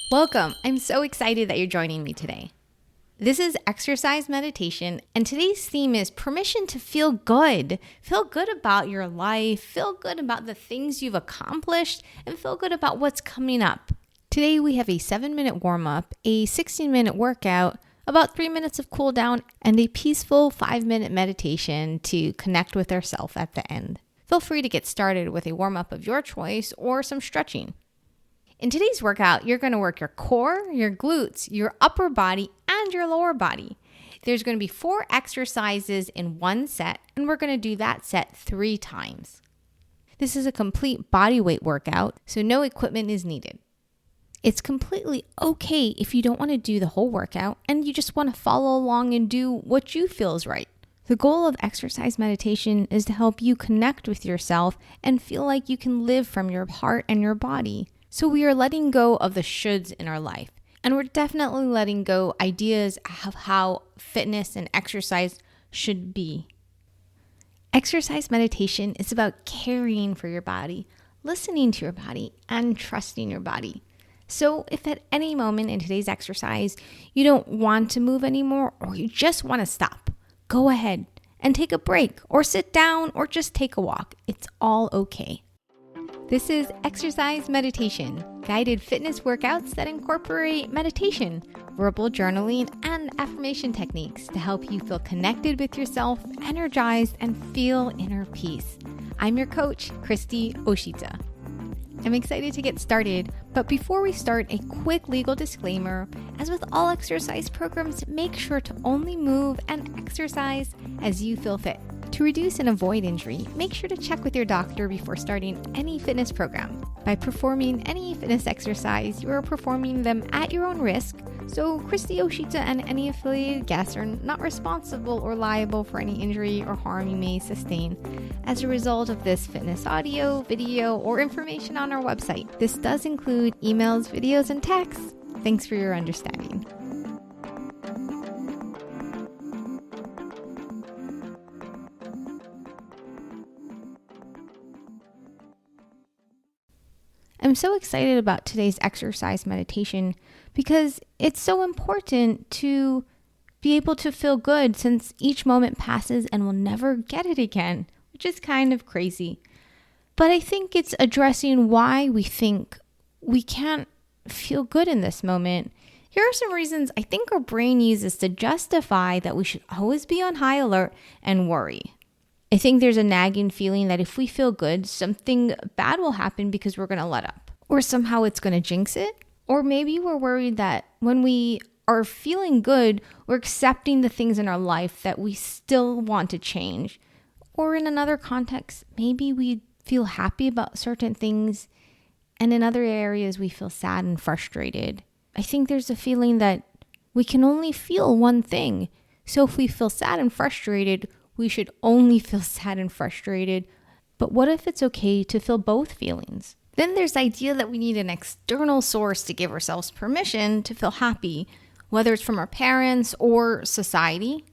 Welcome. I'm so excited that you're joining me today. This is Exercise Meditation, and today's theme is permission to feel good. Feel good about your life, feel good about the things you've accomplished, and feel good about what's coming up. Today we have a 7-minute warm-up, a 16-minute workout, about 3 minutes of cool down, and a peaceful 5-minute meditation to connect with ourselves at the end. Feel free to get started with a warm-up of your choice or some stretching. In today's workout, you're going to work your core, your glutes, your upper body, and your lower body. There's going to be 4 exercises in one set, and we're going to do that set 3 times. This is a complete body weight workout, so no equipment is needed. It's completely okay if you don't want to do the whole workout and you just want to follow along and do what you feel is right. The goal of exercise meditation is to help you connect with yourself and feel like you can live from your heart and your body. So we are letting go of the shoulds in our life, and we're definitely letting go ideas of how fitness and exercise should be. Exercise meditation is about caring for your body, listening to your body, and trusting your body. So if at any moment in today's exercise you don't want to move anymore or you just want to stop, go ahead and take a break or sit down or just take a walk. It's all okay. This is Exercise Meditation, guided fitness workouts that incorporate meditation, verbal journaling, and affirmation techniques to help you feel connected with yourself, energized, and feel inner peace. I'm your coach, Christy Oshita. I'm excited to get started, but before we start, a quick legal disclaimer. As with all exercise programs, make sure to only move and exercise as you feel fit. To reduce and avoid injury, make sure to check with your doctor before starting any fitness program. By performing any fitness exercise, you are performing them at your own risk, so Christy Oshita and any affiliated guests are not responsible or liable for any injury or harm you may sustain as a result of this fitness audio, video, or information on our website. This does include emails, videos, and texts. Thanks for your understanding. I'm so excited about today's exercise meditation because it's so important to be able to feel good since each moment passes and we'll never get it again, which is kind of crazy. But I think it's addressing why we think we can't feel good in this moment. Here are some reasons I think our brain uses to justify that we should always be on high alert and worry. I think there's a nagging feeling that if we feel good, something bad will happen because we're going to let up. Or somehow it's going to jinx it. Or maybe we're worried that when we are feeling good, we're accepting the things in our life that we still want to change. Or in another context, maybe we feel happy about certain things, and in other areas we feel sad and frustrated. I think there's a feeling that we can only feel one thing. So if we feel sad and frustrated, we should only feel sad and frustrated. But what if it's okay to feel both feelings? Then there's the idea that we need an external source to give ourselves permission to feel happy, whether it's from our parents or society.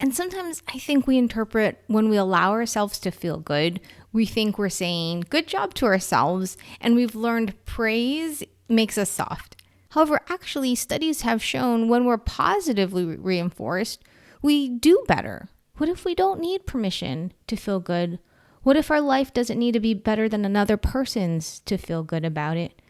And sometimes I think we interpret when we allow ourselves to feel good, we think we're saying good job to ourselves, and we've learned praise makes us soft. However, actually, studies have shown when we're positively reinforced, we do better. What if we don't need permission to feel good? What if our life doesn't need to be better than another person's to feel good about it?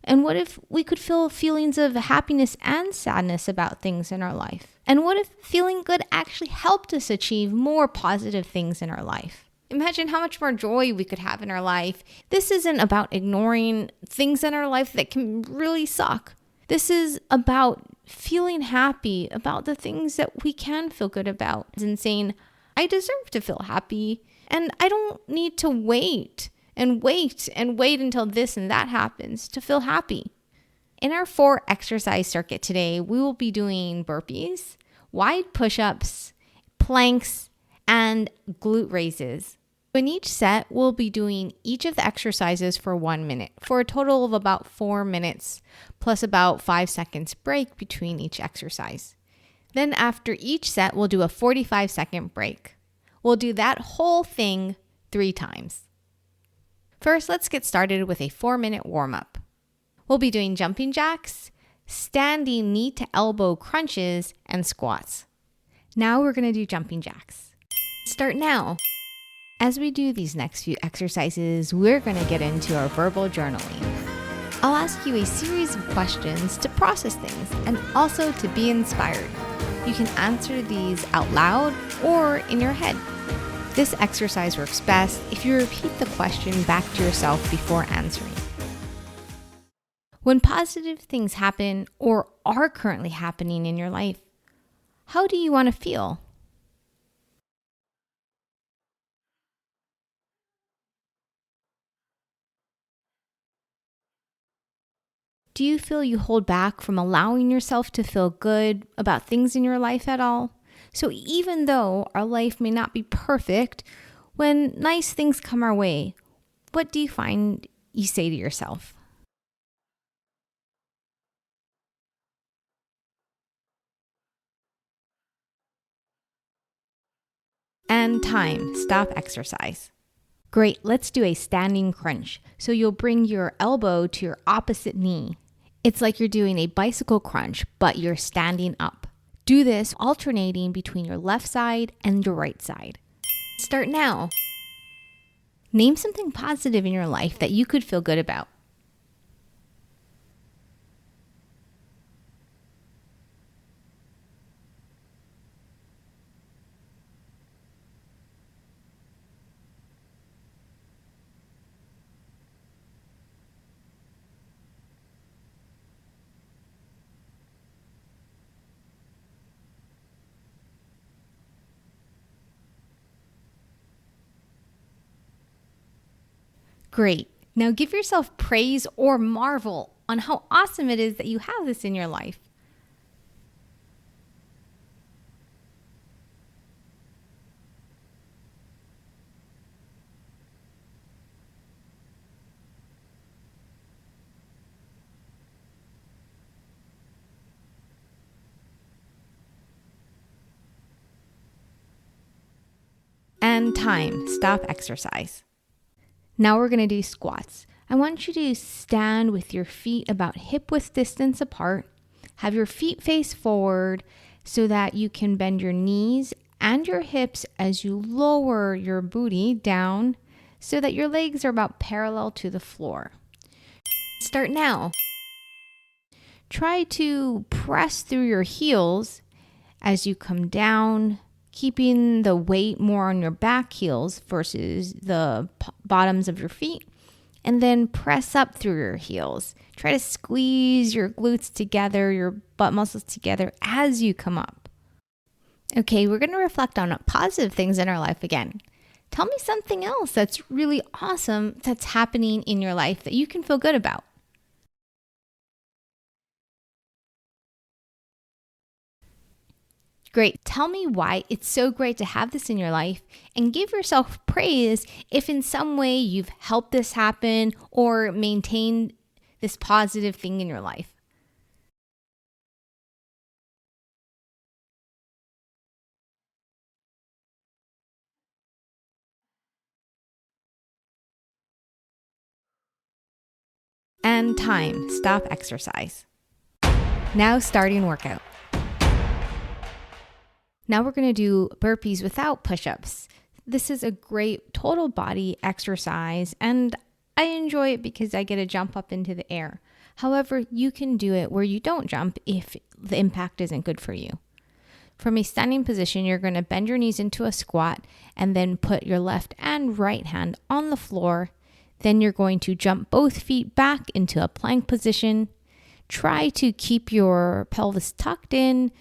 And what if we could feel feelings of happiness and sadness about things in our life? And what if feeling good actually helped us achieve more positive things in our life? Imagine how much more joy we could have in our life. This isn't about ignoring things in our life that can really suck. This is about feeling happy about the things that we can feel good about and saying, I deserve to feel happy and I don't need to wait until this and that happens to feel happy. In our 4 exercise circuit today, we will be doing burpees, wide push-ups, planks, and glute raises. In each set, we'll be doing each of the exercises for 1 minute for a total of about 4 minutes, plus about 5 seconds break between each exercise. Then after each set, we'll do a 45-second break. We'll do that whole thing 3 times. First, let's get started with a 4-minute warm-up. We'll be doing jumping jacks, standing knee to elbow crunches, and squats. Now we're going to do jumping jacks. Start now. As we do these next few exercises, we're going to get into our verbal journaling. I'll ask you a series of questions to process things and also to be inspired. You can answer these out loud or in your head. This exercise works best if you repeat the question back to yourself before answering. When positive things happen or are currently happening in your life, how do you want to feel? Do you feel you hold back from allowing yourself to feel good about things in your life at all? So even though our life may not be perfect, when nice things come our way, what do you find you say to yourself? And time. Stop exercise. Great, let's do a standing crunch. So you'll bring your elbow to your opposite knee. It's like you're doing a bicycle crunch, but you're standing up. Do this alternating between your left side and your right side. Start now. Name something positive in your life that you could feel good about. Great. Now give yourself praise or marvel on how awesome it is that you have this in your life. And time. Stop exercise. Now we're going to do squats. I want you to stand with your feet about hip width distance apart. Have your feet face forward so that you can bend your knees and your hips as you lower your booty down so that your legs are about parallel to the floor. Start now. Try to press through your heels as you come down, keeping the weight more on your back heels versus the bottoms of your feet, and then press up through your heels. Try to squeeze your glutes together, your butt muscles together as you come up. Okay, we're going to reflect on positive things in our life again. Tell me something else that's really awesome that's happening in your life that you can feel good about. Great. Tell me why it's so great to have this in your life and give yourself praise if in some way you've helped this happen or maintained this positive thing in your life. And time. Stop exercise. Now starting workout. Now we're going to do burpees without push-ups. This is a great total body exercise and I enjoy it because I get to jump up into the air. However, you can do it where you don't jump if the impact isn't good for you. From a standing position, you're going to bend your knees into a squat and then put your left and right hand on the floor. Then you're going to jump both feet back into a plank position. Try to keep your pelvis tucked in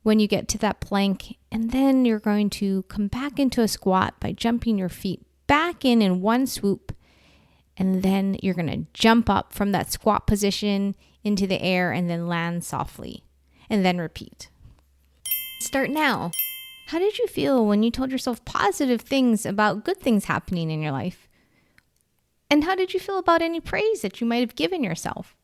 when you get to that plank, and then you're going to come back into a squat by jumping your feet back in one swoop, and then you're going to jump up from that squat position into the air and then land softly, and then repeat. Start now. How did you feel when you told yourself positive things about good things happening in your life? And how did you feel about any praise that you might have given yourself?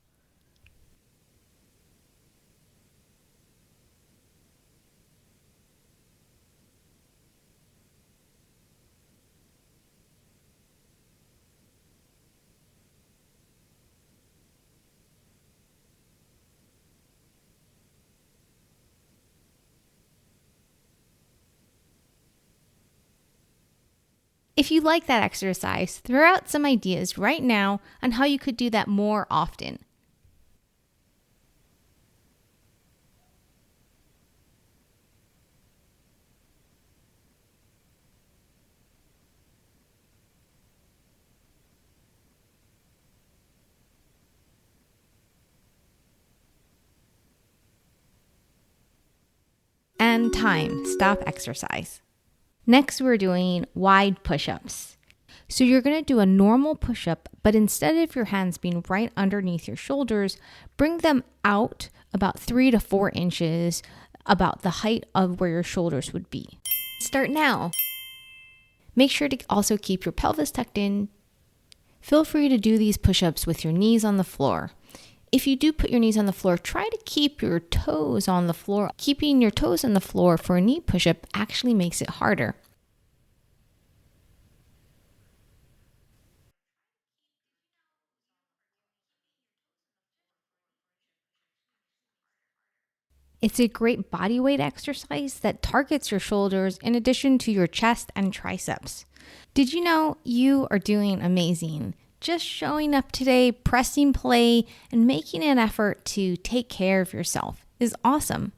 If you like that exercise, throw out some ideas right now on how you could do that more often. And time. Stop exercise. Next, we're doing wide push-ups. So you're going to do a normal push-up, but instead of your hands being right underneath your shoulders, bring them out about 3 to 4 inches, about the height of where your shoulders would be. Start now. Make sure to also keep your pelvis tucked in. Feel free to do these push-ups with your knees on the floor. If you do put your knees on the floor, try to keep your toes on the floor. Keeping your toes on the floor for a knee push-up actually makes it harder. It's a great body weight exercise that targets your shoulders in addition to your chest and triceps. Did you know you are doing amazing? Just showing up today, pressing play, and making an effort to take care of yourself is awesome.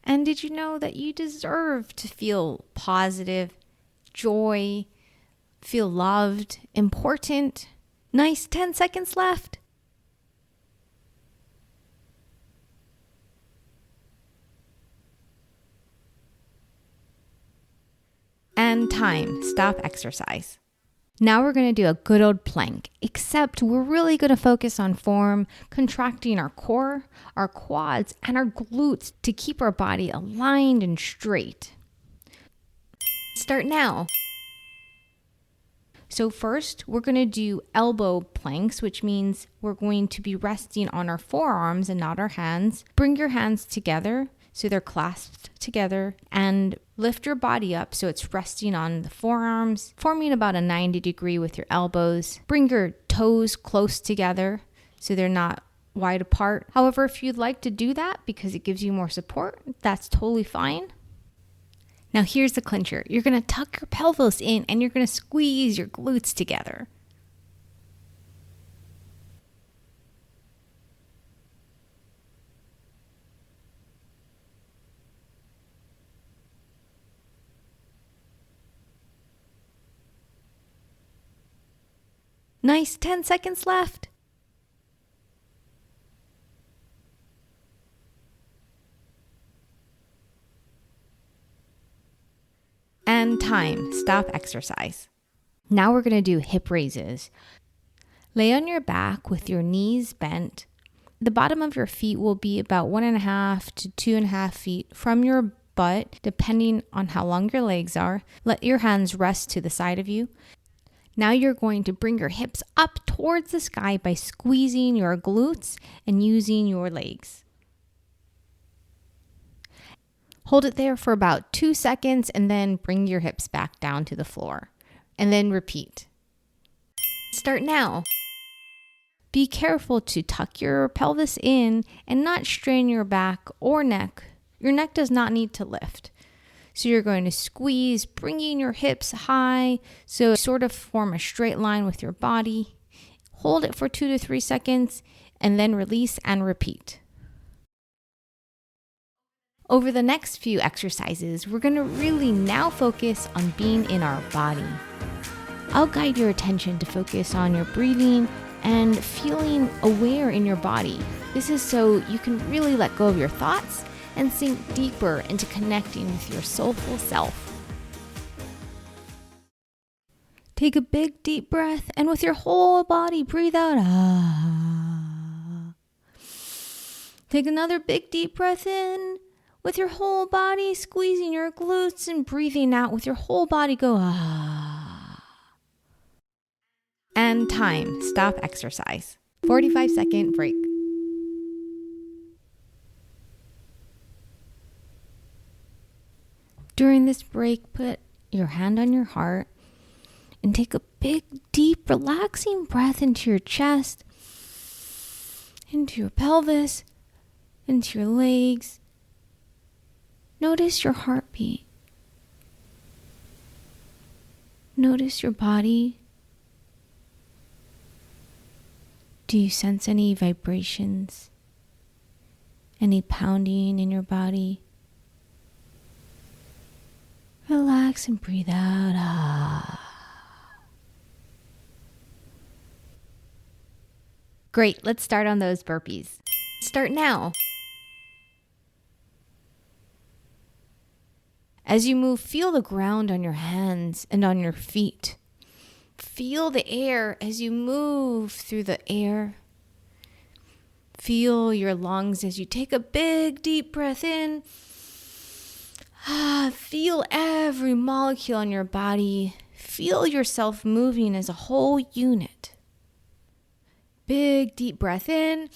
And did you know that you deserve to feel positive, joy, feel loved, important? Nice 10 seconds left. And time. Stop exercise. Now we're going to do a good old plank, except we're really going to focus on form, contracting our core, our quads, and our glutes to keep our body aligned and straight. Start now. So first, we're going to do elbow planks, which means we're going to be resting on our forearms and not our hands. Bring your hands together so they're clasped together, and lift your body up so it's resting on the forearms, forming about a 90 degree with your elbows. Bring your toes close together so they're not wide apart. However, if you'd like to do that because it gives you more support, that's totally fine. Now here's the clincher. You're going to tuck your pelvis in and you're going to squeeze your glutes together. Nice 10 seconds left. And time. Stop exercise. Now we're going to do hip raises. Lay on your back with your knees bent. The bottom of your feet will be about 1.5 to 2.5 feet from your butt, depending on how long your legs are. Let your hands rest to the side of you. Now you're going to bring your hips up towards the sky by squeezing your glutes and using your legs. Hold it there for about 2 seconds and then bring your hips back down to the floor. And then repeat. Start now. Be careful to tuck your pelvis in and not strain your back or neck. Your neck does not need to lift. So you're going to squeeze, bringing your hips high, so sort of form a straight line with your body. Hold it for 2 to 3 seconds, and then release and repeat. Over the next few exercises, we're going to really now focus on being in our body. I'll guide your attention to focus on your breathing and feeling aware in your body. This is so you can really let go of your thoughts and sink deeper into connecting with your soulful self. Take a big deep breath and with your whole body breathe out. Ah. Take another big deep breath in with your whole body, squeezing your glutes and breathing out with your whole body. Go ah. And time. Stop exercise. 45-second break. During this break, put your hand on your heart and take a big, deep, relaxing breath into your chest, into your pelvis, into your legs. Notice your heartbeat. Notice your body. Do you sense any vibrations? Any pounding in your body? Relax and breathe out. Great, let's start on those burpees. Start now. As you move, feel the ground on your hands and on your feet. Feel the air as you move through the air. Feel your lungs as you take a big, deep breath in. Feel every molecule on your body. Feel yourself moving as a whole unit. Big, deep breath in.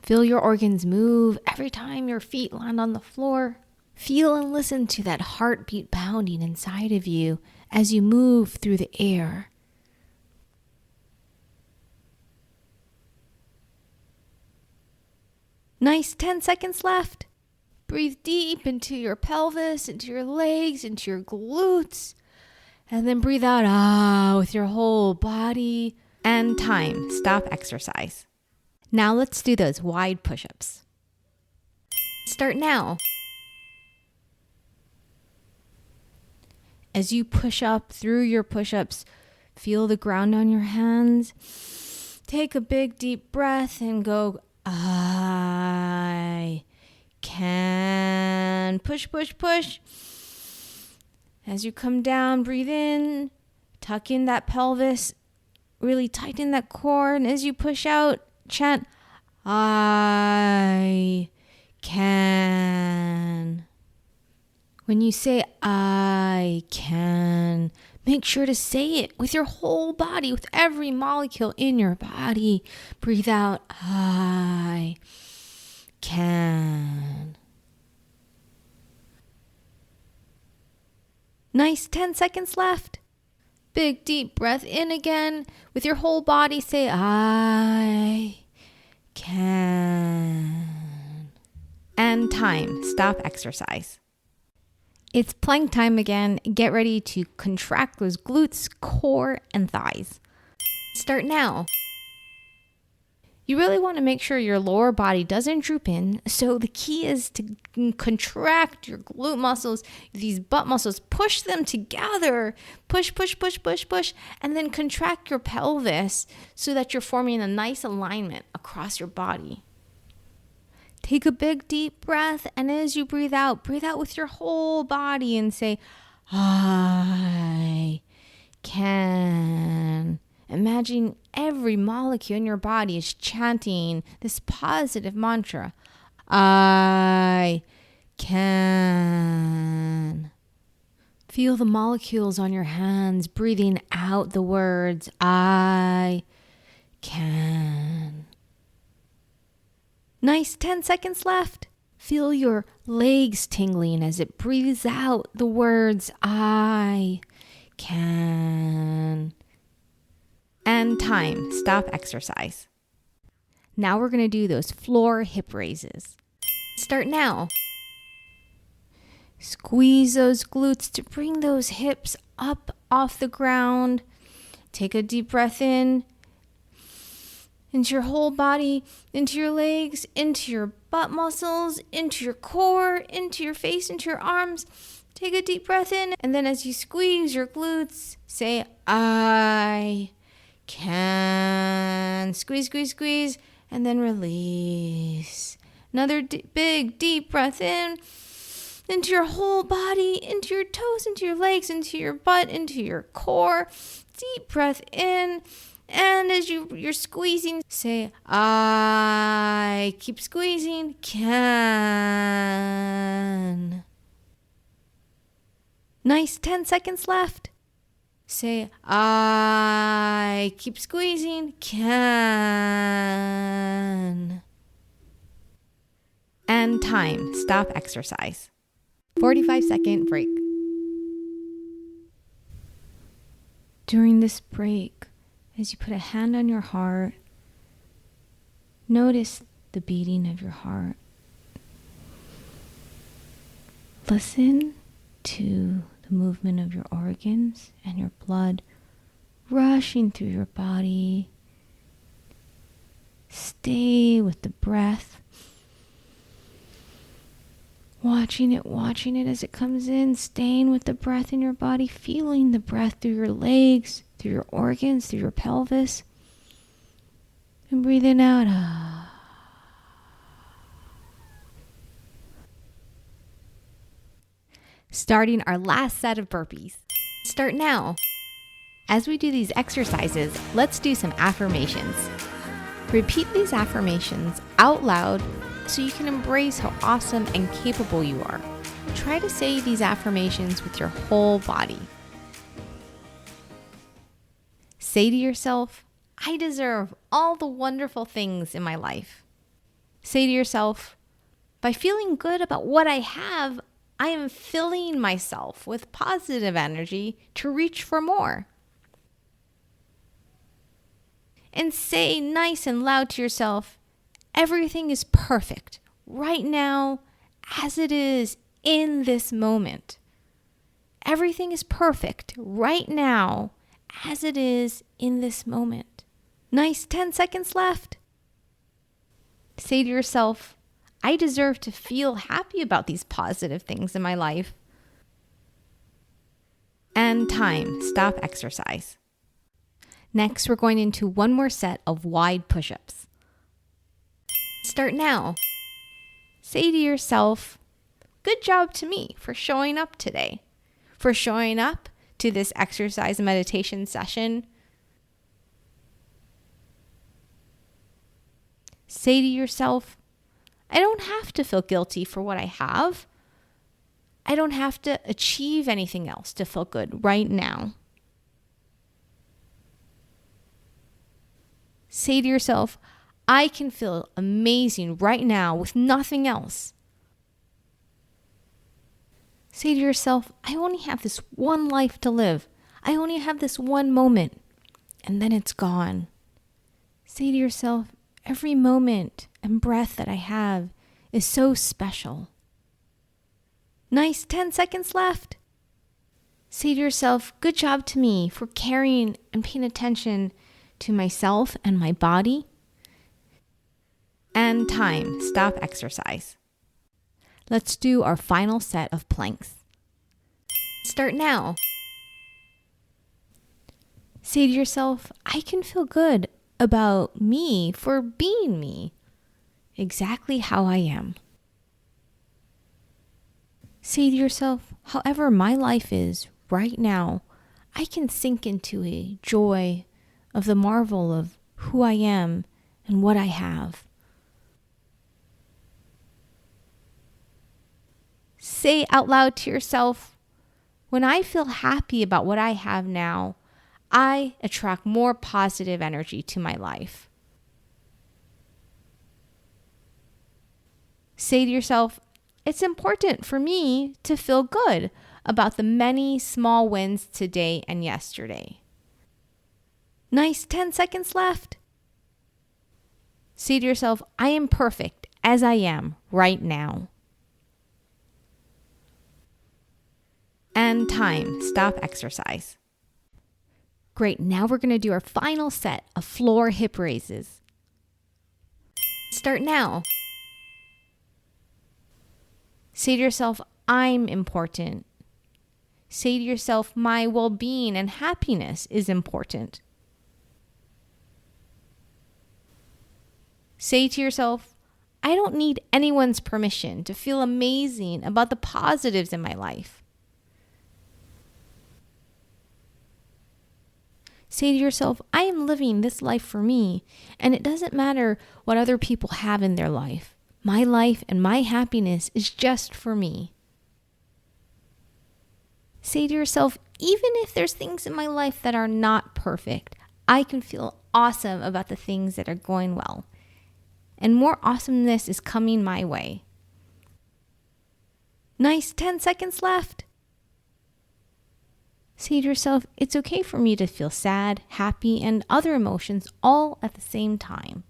Feel your organs move every time your feet land on the floor. Feel and listen to that heartbeat pounding inside of you as you move through the air. Nice 10 seconds left. Breathe deep into your pelvis, into your legs, into your glutes. And then breathe out with your whole body. And time. Stop exercise. Now let's do those wide push-ups. Start now. As you push up through your push-ups, feel the ground on your hands. Take a big deep breath and go, I can. Push, push, push. As you come down, breathe in. Tuck in that pelvis. Really tighten that core. And as you push out, chant, I can. When you say, I can, make sure to say it with your whole body, with every molecule in your body. Breathe out, I can. Nice 10 seconds left. Big deep breath in again. With your whole body, say, I can. And time. Stop exercise. It's plank time again. Get ready to contract those glutes, core, and thighs. Start now. You really want to make sure your lower body doesn't droop in. So the key is to contract your glute muscles, these butt muscles, push them together. Push, push, push, push, push. And then contract your pelvis so that you're forming a nice alignment across your body. Take a big deep breath. And as you breathe out with your whole body and say, I can. Imagine every molecule in your body is chanting this positive mantra. I can. Feel the molecules on your hands breathing out the words, I can. Nice 10 seconds left. Feel your legs tingling as it breathes out the words, I can. And time. Stop exercise. Now we're going to do those floor hip raises. Start now. Squeeze those glutes to bring those hips up off the ground. Take a deep breath in. Into your whole body, into your legs, into your butt muscles, into your core, into your face, into your arms. Take a deep breath in. And then as you squeeze your glutes, say, I can. Squeeze, squeeze, squeeze, and then release. Another big, deep breath in, into your whole body, into your toes, into your legs, into your butt, into your core. Deep breath in, and as you're squeezing, say, I keep squeezing, can. Nice 10 seconds left. Say, I keep squeezing, can. And time. Stop exercise. 45-second break. During this break, as you put a hand on your heart, notice the beating of your heart. Listen to the movement of your organs and your blood rushing through your body. Stay with the breath. Watching it as it comes in, staying with the breath in your body, feeling the breath through your legs, through your organs, through your pelvis. And breathing out. Starting our last set of burpees. Start now. As we do these exercises, let's do some affirmations. Repeat these affirmations out loud so you can embrace how awesome and capable you are. Try to say these affirmations with your whole body. Say to yourself, I deserve all the wonderful things in my life. Say to yourself, by feeling good about what I have, I am filling myself with positive energy to reach for more. And say nice and loud to yourself, everything is perfect right now as it is in this moment. Everything is perfect right now as it is in this moment. Nice 10 seconds left. Say to yourself, I deserve to feel happy about these positive things in my life. And time. Stop exercise. Next, we're going into one more set of wide push-ups. Start now. Say to yourself, good job to me for showing up today, for showing up to this exercise meditation session. Say to yourself, I don't have to feel guilty for what I have. I don't have to achieve anything else to feel good right now. Say to yourself, I can feel amazing right now with nothing else. Say to yourself, I only have this one life to live. I only have this one moment, and then it's gone. Say to yourself, every moment and breath that I have is so special. Nice 10 seconds left. Say to yourself, good job to me for caring and paying attention to myself and my body. And time. Stop exercise. Let's do our final set of planks. Start now. Say to yourself, I can feel good about me for being me, exactly how I am. Say to yourself, however my life is right now, I can sink into a joy of the marvel of who I am and what I have. Say out loud to yourself, when I feel happy about what I have now, I attract more positive energy to my life. Say to yourself, it's important for me to feel good about the many small wins today and yesterday. Nice 10 seconds left. Say to yourself, I am perfect as I am right now. And time. Stop exercise. Great, now we're going to do our final set of floor hip raises. Start now. Say to yourself, I'm important. Say to yourself, my well-being and happiness is important. Say to yourself, I don't need anyone's permission to feel amazing about the positives in my life. Say to yourself, I am living this life for me, and it doesn't matter what other people have in their life. My life and my happiness is just for me. Say to yourself, even if there's things in my life that are not perfect, I can feel awesome about the things that are going well. And more awesomeness is coming my way. Nice 10 seconds left. Say to yourself, it's okay for me to feel sad, happy, and other emotions all at the same time.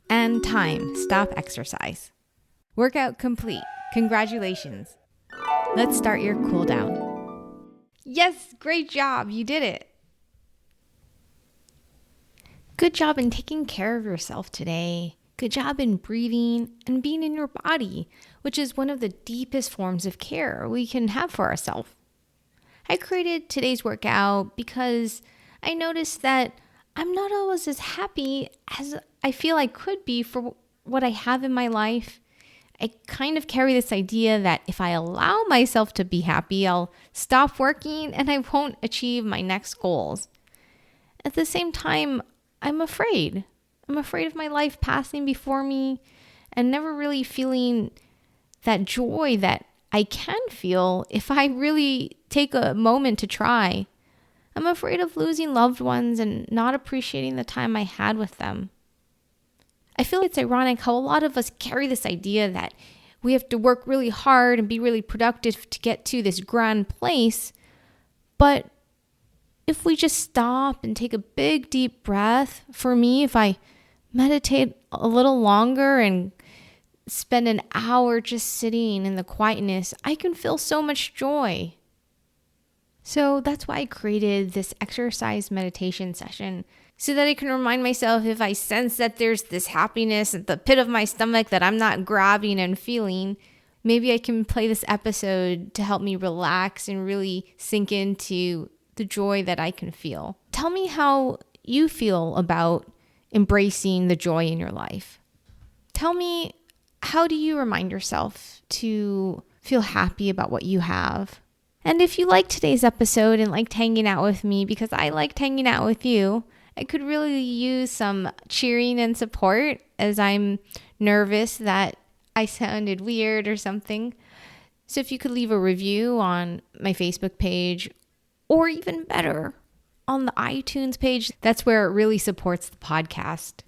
And time. Stop exercise. Workout complete. Congratulations. Let's start your cool down. Yes, great job. You did it. Good job in taking care of yourself today. Good job in breathing and being in your body, which is one of the deepest forms of care we can have for ourselves. I created today's workout because I noticed that I'm not always as happy as I feel I could be for what I have in my life. I kind of carry this idea that if I allow myself to be happy, I'll stop working and I won't achieve my next goals. At the same time, I'm afraid. I'm afraid of my life passing before me and never really feeling that joy that I can feel if I really take a moment to try. I'm afraid of losing loved ones and not appreciating the time I had with them. I feel it's ironic how a lot of us carry this idea that we have to work really hard and be really productive to get to this grand place. But if we just stop and take a big, deep breath, for me, if I meditate a little longer and spend an hour just sitting in the quietness, I can feel so much joy. So that's why I created this exercise meditation session, so that I can remind myself if I sense that there's this happiness at the pit of my stomach that I'm not grabbing and feeling, maybe I can play this episode to help me relax and really sink into the joy that I can feel. Tell me how you feel about embracing the joy in your life. Tell me, how do you remind yourself to feel happy about what you have? And if you liked today's episode and liked hanging out with me, because I liked hanging out with you, I could really use some cheering and support as I'm nervous that I sounded weird or something. So if you could leave a review on my Facebook page, or even better, on the iTunes page, that's where it really supports the podcast.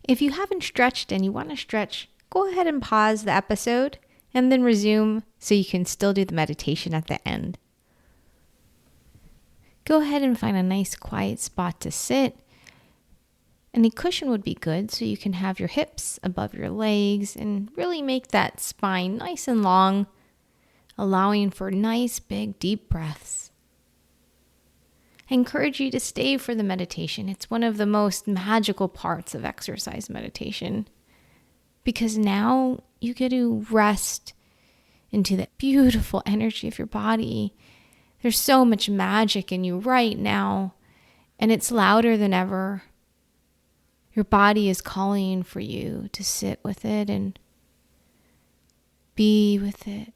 If you haven't stretched and you want to stretch, go ahead and pause the episode and then resume so you can still do the meditation at the end. Go ahead and find a nice quiet spot to sit. Any cushion would be good so you can have your hips above your legs and really make that spine nice and long, allowing for nice, big, deep breaths. I encourage you to stay for the meditation. It's one of the most magical parts of exercise meditation, because now you get to rest into that beautiful energy of your body. There's so much magic in you right now, and it's louder than ever. Your body is calling for you to sit with it and be with it.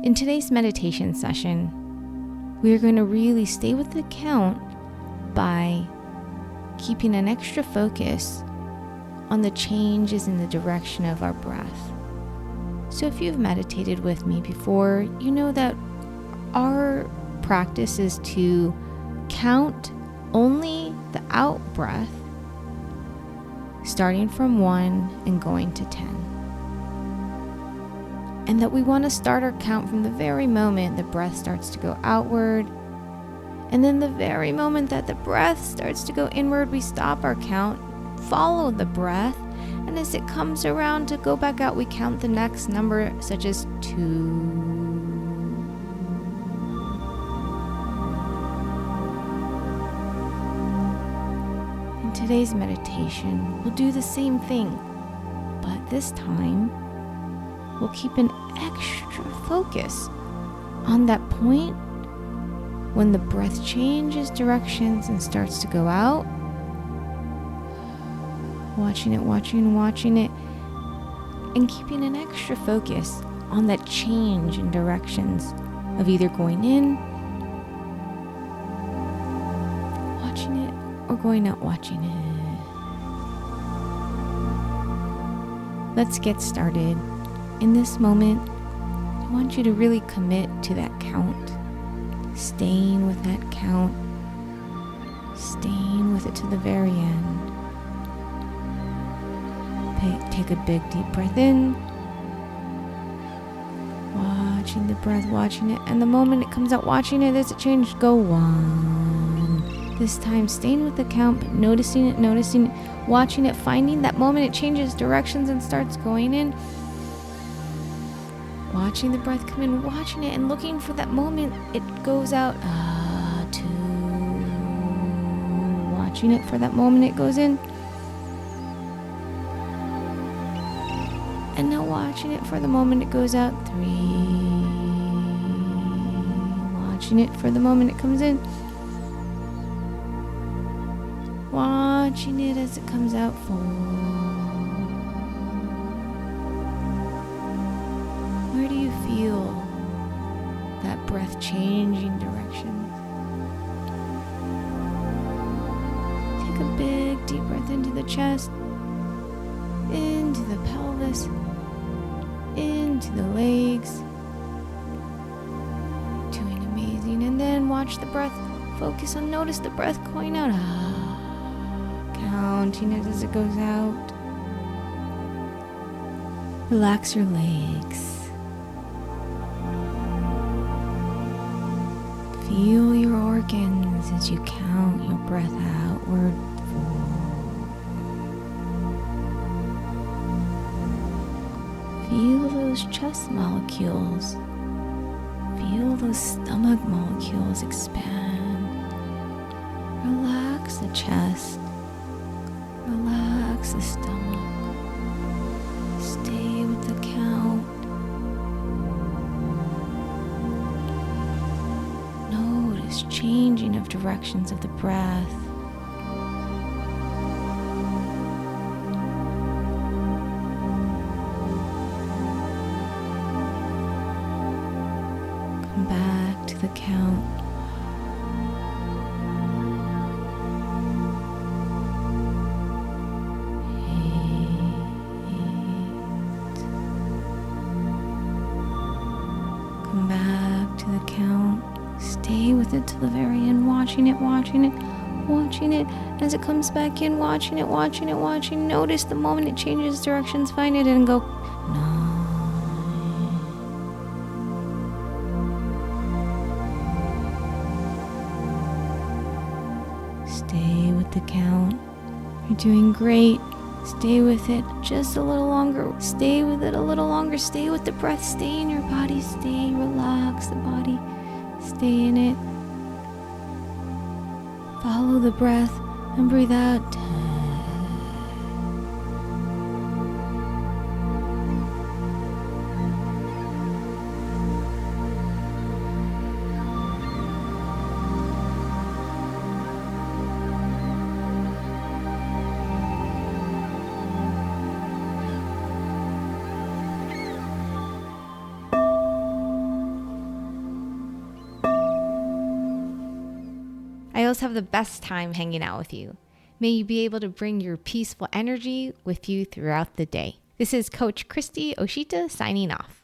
In today's meditation session, we are going to really stay with the count by keeping an extra focus on the changes in the direction of our breath. So if you've meditated with me before, you know that our practice is to count only the out breath, starting from 1 and going to 10. And that we want to start our count from the very moment the breath starts to go outward. And then the very moment that the breath starts to go inward, we stop our count, follow the breath, and as it comes around to go back out, we count the next number, such as 2. In today's meditation, we'll do the same thing, but this time, we'll keep an extra focus on that point when the breath changes directions and starts to go out. Watching it, and keeping an extra focus on that change in directions of either going in, watching it, or going out, watching it. Let's get started. In this moment, I want you to really commit to that count, staying with that count, staying with it to the very end. Take a big deep breath in, watching the breath, watching it, and the moment it comes out, watching it, there's a change. Go 1, This time staying with the count, but noticing it, watching it, finding that moment it changes directions and starts going in. Watching the breath come in, watching it, and looking for that moment it goes out. 2. Watching it for that moment it goes in. And now watching it for the moment it goes out. 3. Watching it for the moment it comes in. Watching it as it comes out. 4. Where do you feel that breath changing directions? Take a big deep breath into the chest, into the pelvis, into the legs. Doing amazing. And then watch the breath. Focus on, notice the breath going out. Counting it as it goes out. Relax your legs. Feel your organs as you count your breath outward. 4. Feel those chest molecules. Feel those stomach molecules expand. Relax the chest. Relax the stomach. Stay with the count. Notice changing of directions of the breath. Come back to the count. Come back to the count. Stay with it till the very end, watching it as it comes back in, watching. Notice the moment it changes directions, find it and go 9. Stay with the count. You're doing great. Stay with it just a little longer. Stay with it a little longer. Stay with the breath. Stay in your body. Stay. Relax the body. Stay in it. Follow the breath and breathe out. 10. I also have the best time hanging out with you. May you be able to bring your peaceful energy with you throughout the day. This is Coach Christy Oshita signing off.